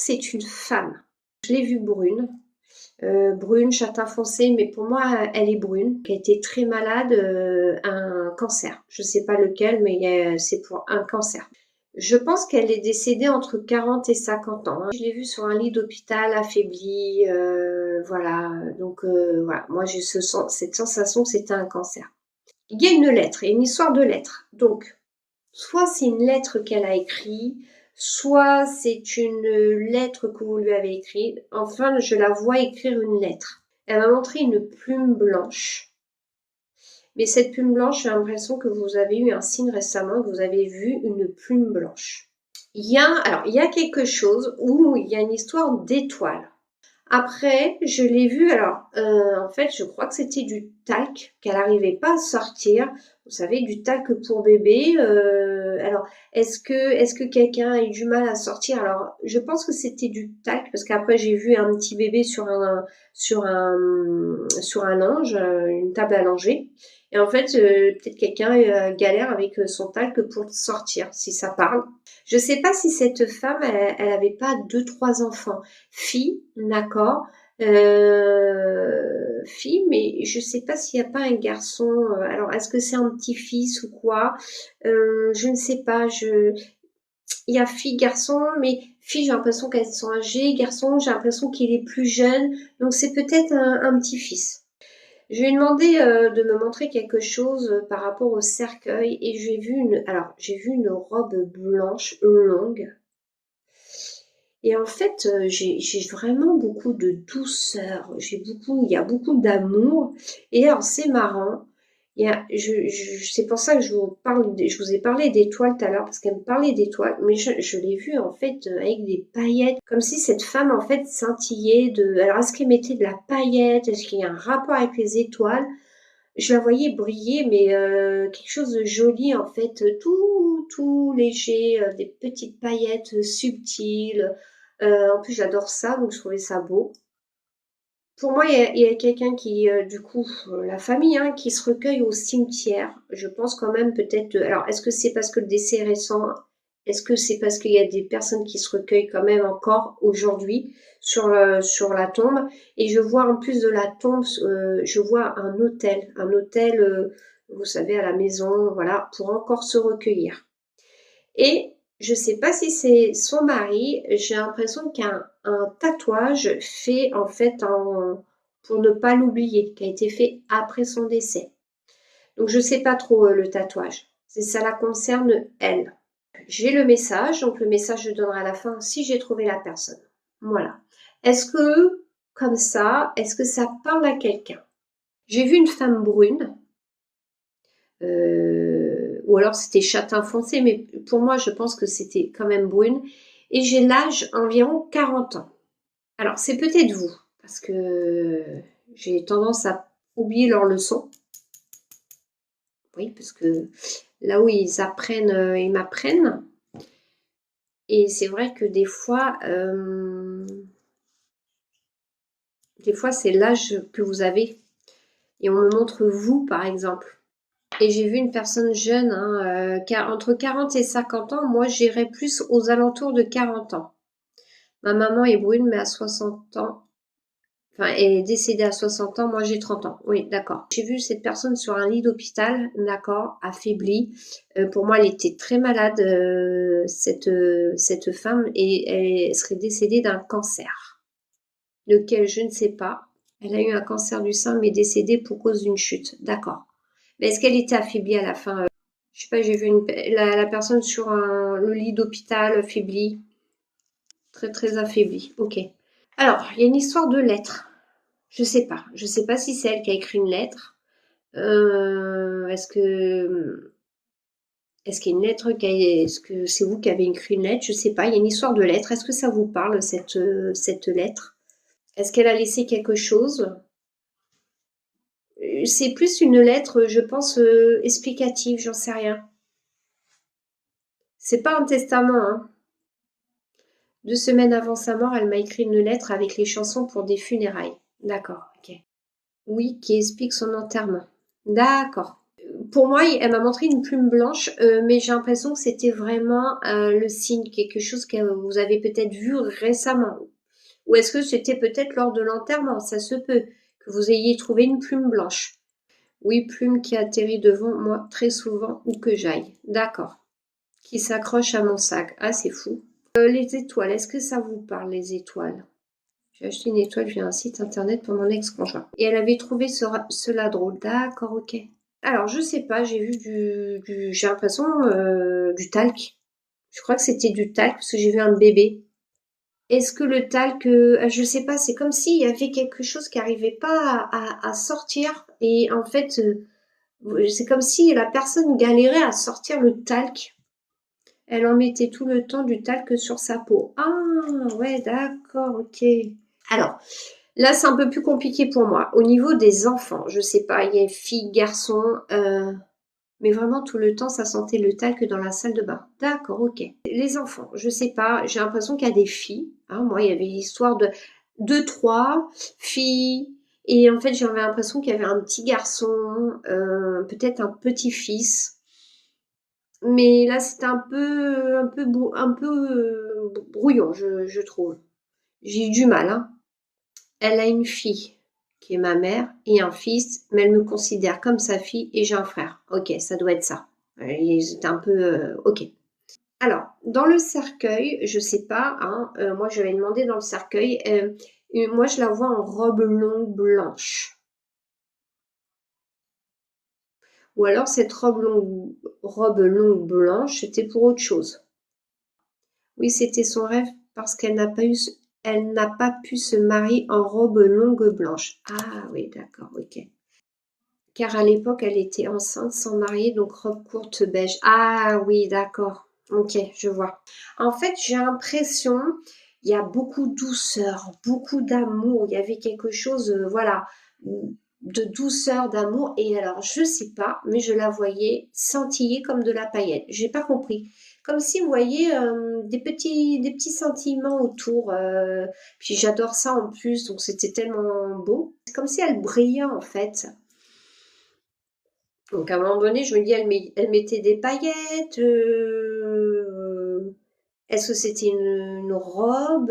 c'est une femme. Je l'ai vue brune. Brune, châtain foncé, mais pour moi, elle est brune. Elle a été très malade, un cancer. Je sais pas lequel, mais c'est pour un cancer. Je pense qu'elle est décédée entre 40 et 50 ans. Je l'ai vue sur un lit d'hôpital, affaiblie, voilà. Donc voilà, moi j'ai cette sensation que c'était un cancer. Il y a une lettre, il y a une histoire de lettre. Donc, soit c'est une lettre qu'elle a écrite, soit c'est une lettre que vous lui avez écrite. Enfin, je la vois écrire une lettre. Elle m'a montré une plume blanche. Mais cette plume blanche, j'ai l'impression que vous avez eu un signe récemment, que vous avez vu une plume blanche. Il y a quelque chose où il y a une histoire d'étoiles. Après, je l'ai vu, en fait, je crois que c'était du talc qu'elle n'arrivait pas à sortir. Vous savez, du talc pour bébé. Est-ce que quelqu'un a eu du mal à sortir? Alors, je pense que c'était du talc parce qu'après j'ai vu un petit bébé sur un linge, une table à langer. Et en fait, peut-être quelqu'un galère avec son talc pour sortir, si ça parle. Je sais pas si cette femme, elle avait pas 2, 3 enfants. Fille, d'accord. Fille, mais je sais pas s'il y a pas un garçon. Alors, est-ce que c'est un petit-fils ou quoi? Je ne sais pas. Il y a fille, garçon, mais fille, j'ai l'impression qu'elles sont âgées. Garçon, j'ai l'impression qu'il est plus jeune. Donc, c'est peut-être un petit-fils. Je lui ai demandé de me montrer quelque chose par rapport au cercueil et j'ai vu une robe blanche longue. Et en fait, j'ai vraiment beaucoup de douceur. Il y a beaucoup d'amour. Et alors, c'est marrant. C'est pour ça que je vous ai parlé d'étoiles tout à l'heure, parce qu'elle me parlait d'étoiles, mais je l'ai vue en fait avec des paillettes, comme si cette femme en fait scintillait alors est-ce qu'elle mettait de la paillette? Est-ce qu'il y a un rapport avec les étoiles? Je la voyais briller, mais quelque chose de joli en fait, tout léger, des petites paillettes subtiles. En plus, j'adore ça, donc je trouvais ça beau. Pour moi, il y a quelqu'un qui, du coup, la famille, hein, qui se recueille au cimetière. Je pense quand même peut-être. Alors, est-ce que c'est parce que le décès est récent? Est-ce que c'est parce qu'il y a des personnes qui se recueillent quand même encore aujourd'hui sur la tombe? Et je vois en plus de la tombe, je vois un hôtel, vous savez, à la maison, voilà, pour encore se recueillir. Et je sais pas si c'est son mari, j'ai l'impression qu'il y a un tatouage fait en fait pour ne pas l'oublier, qui a été fait après son décès. Donc je sais pas trop le tatouage. Ça la concerne elle. J'ai le message, donc le message je donnerai à la fin si j'ai trouvé la personne. Voilà. Est-ce que, comme ça, est-ce que ça parle à quelqu'un? J'ai vu une femme brune, ou alors c'était châtain foncé, mais pour moi je pense que c'était quand même brune. Et j'ai l'âge environ 40 ans. Alors c'est peut-être vous, parce que j'ai tendance à oublier leurs leçons. Oui, parce que là où ils apprennent, ils m'apprennent. Et c'est vrai que des fois c'est l'âge que vous avez. Et on me montre vous, par exemple. Et j'ai vu une personne jeune, hein, entre 40 et 50 ans. Moi, j'irais plus aux alentours de 40 ans. Ma maman est brune, mais à 60 ans. Enfin, elle est décédée à 60 ans. Moi, j'ai 30 ans. Oui, d'accord. J'ai vu cette personne sur un lit d'hôpital, d'accord, affaiblie. Pour moi, elle était très malade, cette femme, et elle serait décédée d'un cancer, lequel je ne sais pas. Elle a eu un cancer du sein, mais décédée pour cause d'une chute. D'accord. Mais est-ce qu'elle était affaiblie à la fin? Je sais pas, j'ai vu la personne sur le lit d'hôpital affaiblie. Très, très affaiblie. Ok. Alors, il y a une histoire de lettres. Je sais pas. Je sais pas si c'est elle qui a écrit une lettre. Est-ce qu'il y a une lettre est-ce que c'est vous qui avez écrit une lettre? Je sais pas. Il y a une histoire de lettres. Est-ce que ça vous parle, cette lettre? Est-ce qu'elle a laissé quelque chose? C'est plus une lettre, je pense, explicative, j'en sais rien. C'est pas un testament, hein. 2 semaines avant sa mort, elle m'a écrit une lettre avec les chansons pour des funérailles. D'accord, ok. Oui, qui explique son enterrement. D'accord. pour moi, elle m'a montré une plume blanche, mais j'ai l'impression que c'était vraiment le signe, quelque chose que vous avez peut-être vu récemment. Ou est-ce que c'était peut-être lors de l'enterrement? Ça se peut que vous ayez trouvé une plume blanche. Oui, plume qui atterrit devant moi très souvent où que j'aille. D'accord. Qui s'accroche à mon sac. Ah, c'est fou. Les étoiles, est-ce que ça vous parle, les étoiles? J'ai acheté une étoile via un site internet pour mon ex-conjoint. Et elle avait trouvé cela drôle. D'accord, ok. Alors, je sais pas, j'ai vu j'ai l'impression du talc. Je crois que c'était du talc parce que j'ai vu un bébé. Est-ce que le talc, je sais pas, c'est comme s'il y avait quelque chose qui arrivait pas à sortir et en fait, c'est comme si la personne galérait à sortir le talc. Elle en mettait tout le temps du talc sur sa peau. Ah ouais, d'accord, ok. Alors, là, c'est un peu plus compliqué pour moi. Au niveau des enfants, je sais pas, il y a filles, garçons, mais vraiment tout le temps, ça sentait le talc dans la salle de bain. D'accord, ok. Les enfants, je sais pas, j'ai l'impression qu'il y a des filles. Hein, moi, il y avait l'histoire de deux, trois filles. Et en fait, j'avais l'impression qu'il y avait un petit garçon, peut-être un petit-fils. Mais là, c'était un peu brouillon, je trouve. J'ai eu du mal, hein. Elle a une fille qui est ma mère et un fils, mais elle me considère comme sa fille et j'ai un frère. Ok, ça doit être ça. C'était un peu ok. Alors, dans le cercueil, je sais pas, hein, moi j'avais demandé dans le cercueil, moi je la vois en robe longue blanche. Ou alors cette robe longue blanche, c'était pour autre chose. Oui, c'était son rêve parce elle n'a pas pu se marier en robe longue blanche. Ah oui, d'accord, ok. Car à l'époque, elle était enceinte sans marier, donc robe courte beige. Ah oui, d'accord. Ok, je vois. En fait, j'ai l'impression, il y a beaucoup de douceur, beaucoup d'amour. Il y avait quelque chose, voilà, de douceur, d'amour. Et alors, je sais pas, mais je la voyais scintiller comme de la paillette. J'ai pas compris. Comme si vous voyez des petits sentiments autour. Puis j'adore ça en plus, donc c'était tellement beau. C'est comme si elle brillait en fait. Donc à un moment donné, je me dis, elle mettait des paillettes. Est-ce que c'était une robe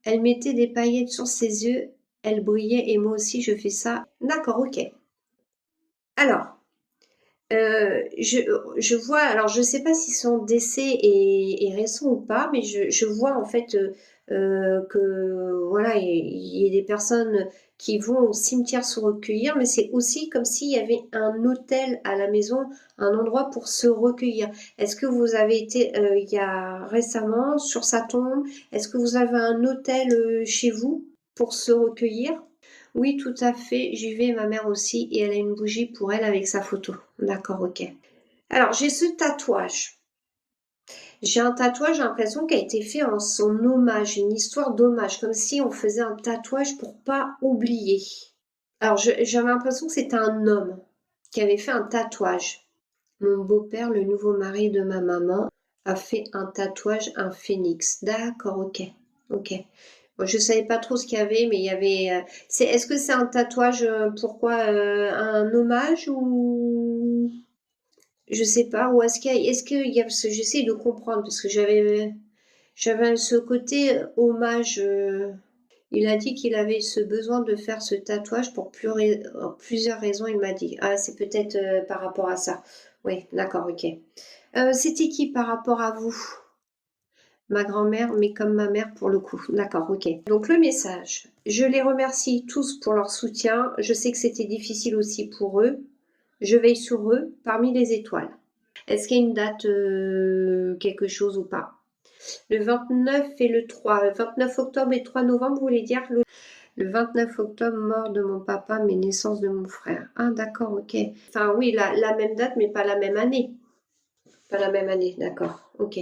Elle mettait des paillettes sur ses yeux. Elle brillait et moi aussi je fais ça. D'accord, ok. Alors, je vois, alors je sais pas si son décès est récent ou pas, mais je vois en fait que voilà, il y a des personnes qui vont au cimetière se recueillir, mais c'est aussi comme s'il y avait un hôtel à la maison, un endroit pour se recueillir. Est-ce que vous avez été il y a récemment sur sa tombe? Est-ce que vous avez un hôtel chez vous pour se recueillir? Oui, tout à fait. J'y vais, ma mère aussi, et elle a une bougie pour elle avec sa photo. D'accord, ok. Alors, j'ai ce tatouage. J'ai un tatouage, j'ai l'impression qu'il a été fait en son hommage, une histoire d'hommage, comme si on faisait un tatouage pour pas oublier. Alors, j'avais l'impression que c'était un homme qui avait fait un tatouage. Mon beau-père, le nouveau mari de ma maman, a fait un tatouage, un phénix. D'accord, ok. Ok. Bon, je savais pas trop ce qu'il y avait, mais il y avait. Est-ce que c'est un tatouage, pourquoi un hommage ou je sais pas, ou est-ce qu'il y a, parce que j'essaie de comprendre parce que j'avais ce côté hommage. Il a dit qu'il avait ce besoin de faire ce tatouage pour plusieurs raisons. Il m'a dit. Ah, c'est peut-être par rapport à ça. Oui, d'accord, ok. C'était qui par rapport à vous? Ma grand-mère, mais comme ma mère pour le coup. D'accord, ok. Donc le message. Je les remercie tous pour leur soutien. Je sais que c'était difficile aussi pour eux. Je veille sur eux parmi les étoiles. Est-ce qu'il y a une date, quelque chose ou pas? Le 29 et le 3. 29 octobre et 3 novembre, vous voulez dire le 29 octobre, mort de mon papa, mais naissance de mon frère. Ah, d'accord, ok. Enfin, oui, la même date, mais pas la même année. Pas la même année, d'accord, ok.